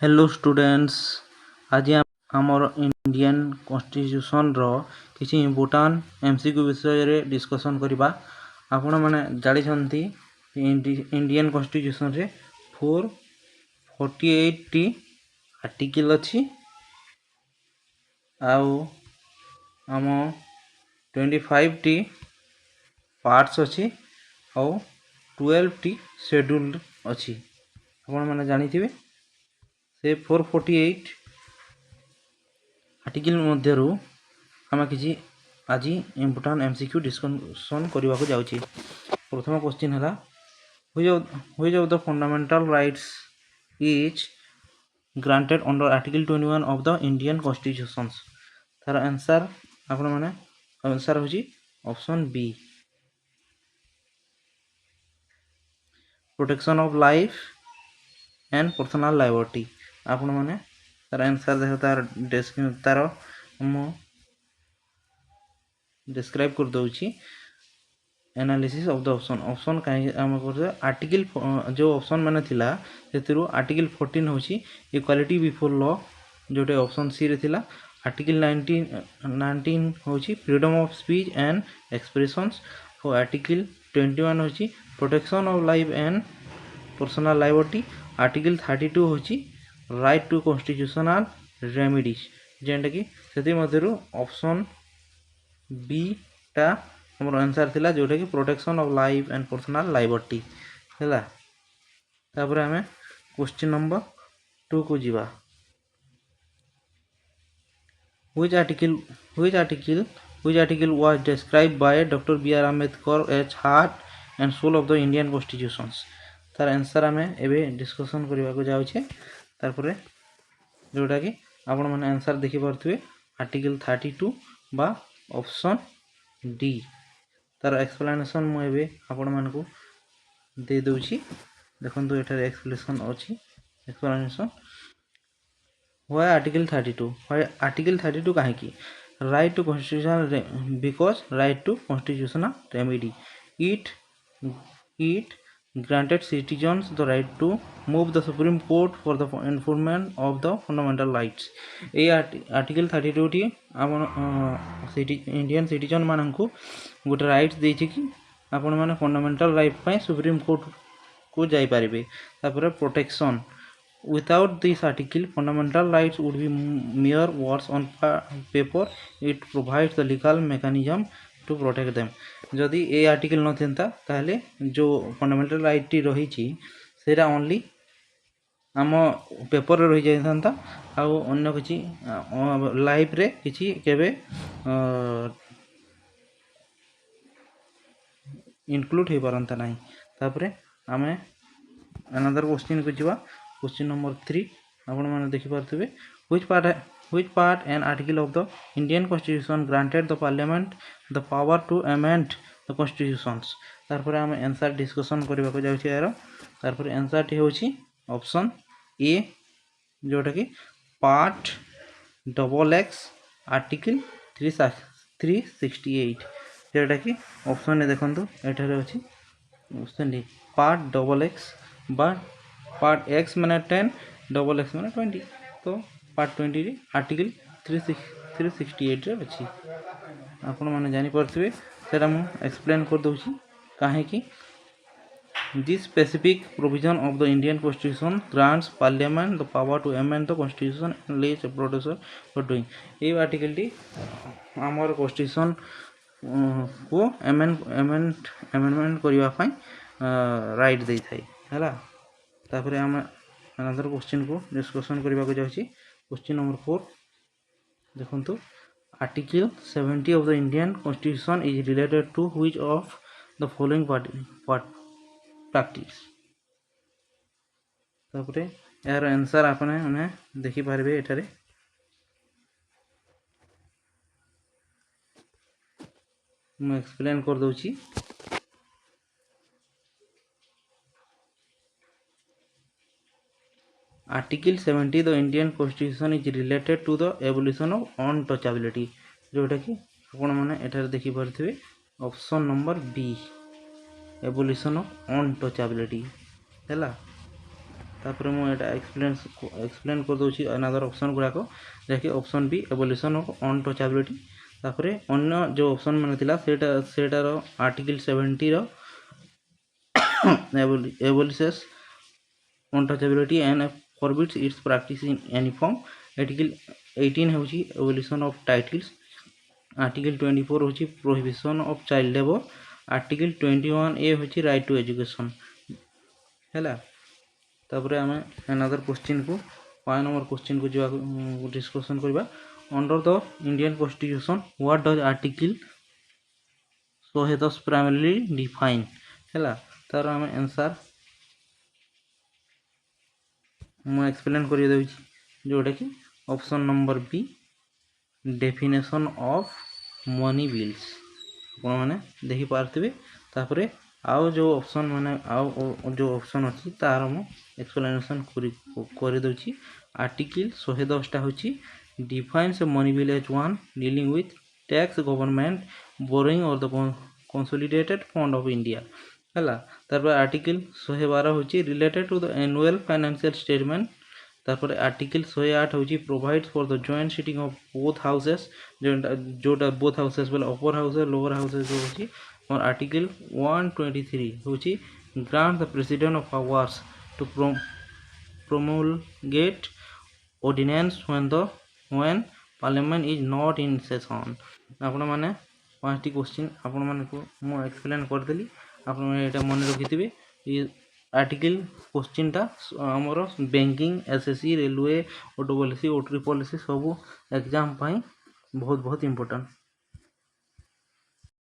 Hello students, आज आमर Indian constitution रो किसी इम्पोर्टान्ट एमसीक्यू विषय रे डिस्कशन करबा। आपण माने जानिछंती इंडियन कॉन्स्टिट्यूशन रे 448 टी आर्टिकल अछि आउ आम 25 टी पार्ट्स अछि आउ 12 टी शेड्यूल अछि। आपण माने जानिथिबे से 448 आर्टिकल मध्यरु आम किसी आज इम्पोर्टान्ट एमसीक्यू डिस्कशन करने को जाउछि। प्रथम क्वेश्चन है which of the fundamental rights is granted under article 21 of the Indian constitution. तार आंसर आपण माने आंसर होछि option B, protection of life and personal liberty. आपण माने तार आंसर देखो तार हम डिस्क्राइब कर दउछि एनालिसिस ऑफ द ऑप्शन कहीं हम कर आर्टिकल जो ऑप्शन माने थिला सेतिरु आर्टिकल 14 होछि इक्वालिटी बिफोर लॉ, जोटे ऑप्शन सी रे थिला। आर्टिकल 19 होछि freedom of speech and expressions और आर्टिकल 21 होछि protection of life and personal liberty. Article 32 होछि राइट टू कॉन्स्टिट्यूशनल रेमेडीज, जेंटा कि सेति मध्यरु ऑप्शन बी टा हमर आंसर थिला, जोटा कि protection of life and personal liberty हैला। तापर हमें क्वेश्चन नंबर 2 को जीवा। which article was described by Dr. B.R. Ambedkar as heart and soul of the Indian constitutions। तार आंसर हमें एबे डिस्कशन करबा को जाउछे। तारपरे जोटा कि आपण माने आंसर देखि परथुवे आर्टिकल 32 बा ऑप्शन डी। तार एक्सप्लेनेशन मु एबे आपण मान को दे दउछि। देखंतु एठार एक्सप्लेनेशन अछि। Explanation why article 32, why article 32 काहे की right to constitutional, because right to constitutional remedy it granted citizens the right to move the Supreme Court for the enforcement of the fundamental rights। A article 32 T आपण Indian citizen माननकु गोटे rights देछि कि आपण माने fundamental right पय supreme court को जाई परिबे। तापर protection without this article fundamental rights would be mere words on paper। it provides the legal mechanism to protect them। जदि ए आर्टिकल न थिंता ताहले जो फंडामेंटल राइट टी रही छि सेरा ओनली आम पेपर रे रही जाय थांता आ अन्य किछि लाइफ रे किछि केबे इंक्लूड हे परंता नाही। तापरे आमे अनदर क्वेश्चन को जीवा। क्वेश्चन नंबर 3 आपण माने देखि परथबे which part and article of the Indian constitution granted the parliament the power to amend the constitutions। तारपरे हम आंसर डिस्कशन करबा को जाउछि यार। तारपरे आंसर टी होछि ऑप्शन ए, जोटा कि पार्ट XX आर्टिकल 368, जोटा कि ऑप्शन ए देखंतु एठारे अछि ऑप्शन डी पार्ट XX बा पार्ट एक्स माने 10 XX माने 20, तो पार्ट 20 रे आर्टिकल 368 रे अछि। आपण माने जानि परथिबे सेरा मु एक्सप्लेन कर दउछि काहे कि this specific provision of the Indian constitution grants parliament the power to amend the constitution and lays a procedure for doing। A article T हमर कॉन्स्टिट्यूशन को अमेंडमेंट करिवा पय राइट देइ थाई हैला। तापरे हम अनदर क्वेश्चन को डिस्कशन करबा को जाउछि। क्वेश्चन नंबर 4 देखंतु article 70 of the Indian constitution is related to which of the following practice। तापरे यार आंसर आपने माने देखि पारबे एठारे। मैं एक्सप्लेन कर दउछि। Article 70 the Indian Constitution is related to the abolition of untouchability, जोटा कि आपण माने एठारे देखि परथिबे option number B abolition of untouchability हैला। तापर मुझे एक्सप्लेन कर दूसरी अनदर ऑप्शन गुड़ाक जहाँकि option B evolution of untouchability तापर अन्य जो ऑप्शन मैंने थिला सेटार आर्टिकल 70 रो evolutions untouchability and forbids its practice in any form article 18 होची एवोल्यूशन ऑफ टाइटल्स आर्टिकल 24 होची prohibition of child labour article 21 A होची राइट टू एजुकेशन हैला तापर आम अनदर क्वेश्चन को 5 नंबर क्वेश्चन को जो डिस्कशन करबा under the Indian constitution what does article 110 primarily define हैला तार आम आंसर मु एक्सप्लेन कर देउची जोटा कि option number B definition of money bills आपण माने देखि पारथिबे तापर आउ जो ऑप्शन माने आउ जो ऑप्शन अछि तार मु एक्सप्लेनेशन कर देउची आर्टिकल 110 टा होची defines money bill as one dealing with tax government borrowing और the consolidated fund of India हैला तापर आर्टिकल 112 होची related to the annual financial statement तापर आर्टिकल 108 होची provides for the joint sitting of both houses जोटा both houses बोले upper house lower houses जो होची और आर्टिकल 123 होची grant the president of powers to promulgate ordinance when parliament is not in session आपण माने पांचटी क्वेश्चन आपण माने को मु एक्सप्लेन कर देली आपण माने एटा मन रखिथिबे ये आर्टिकल क्वेश्चन टा हमर banking SSC railway auto policy ओट्री पॉलिसी सब एग्जाम पाई बहुत बहुत इंपोर्टेंट।